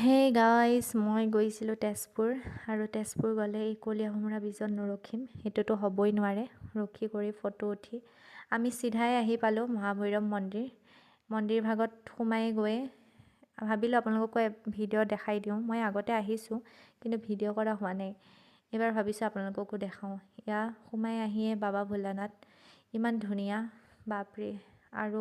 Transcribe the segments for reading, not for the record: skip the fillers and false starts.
Hey guys, মই গৈছিলোঁ তেজপুৰ আৰু তেজপুৰ গ'লে এই কলীয়াভোমোৰা ব্ৰীজত নৰখিম, সেইটোতো হ'বই নোৱাৰে। ৰখি কৰি ফটো উঠি আমি চিধাই আহি পালোঁ মহাভৈৰৱ মন্দিৰ ভাগত সোমাই গৈ ভাবিলোঁ আপোনালোককো ভিডিঅ' দেখাই দিওঁ। মই আগতে আহিছোঁ কিন্তু ভিডিঅ' কৰা হোৱা নাই, এইবাৰ ভাবিছোঁ আপোনালোককো দেখাওঁ। এয়া সোমাই আহিয়ে বাবা ভোলানাথ, ইমান ধুনীয়া বাপৰে। আৰু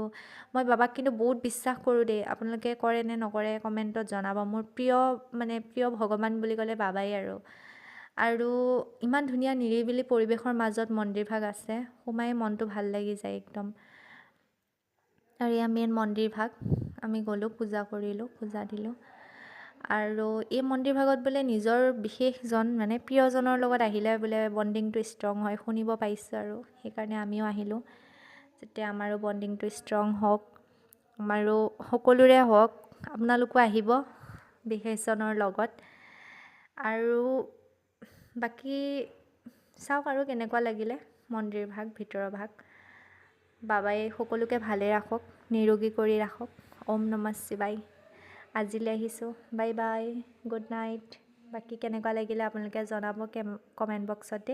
মই বাবাক কিন্তু বহুত বিশ্বাস কৰোঁ দেই, আপোনালোকে কৰে নে নকৰে কমেণ্টত জনাব। মোৰ প্ৰিয় ভগৱান বুলি ক'লে বাবাই আৰু ইমান ধুনীয়া নিৰিবিলি পৰিৱেশৰ মাজত মন্দিৰভাগ আছে, সোমাই মনটো ভাল লাগি যায় একদম। আৰু এয়া মেইন মন্দিৰভাগ, আমি গ'লোঁ, পূজা কৰিলোঁ, পূজা দিলোঁ। আৰু এই মন্দিৰভাগত বোলে নিজৰ বিশেষজন মানে প্ৰিয়জনৰ লগত আহিলে বোলে বণ্ডিংটো ষ্ট্ৰং হয়, শুনিব পাইছোঁ আৰু সেইকাৰণে আমিও আহিলোঁ, যাতে আমাৰো বণ্ডিংটো ষ্ট্ৰং হওক, আমাৰো সকলোৰে হওক। আপোনালোকো আহিব বিশেষজনৰ লগত। আৰু বাকী চাওক আৰু কেনেকুৱা লাগিলে মন্দিৰভাগ, ভিতৰৰ ভাগ। বাবাই সকলোকে ভালে ৰাখক, নিৰোগী কৰি ৰাখক। ওম নমঃ শিৱায়। আজিলৈ আহিছোঁ, বাই বাই, গুড নাইট। বাকী কেনেকুৱা লাগিলে আপোনালোকে জনাব কমেণ্ট বক্সতে।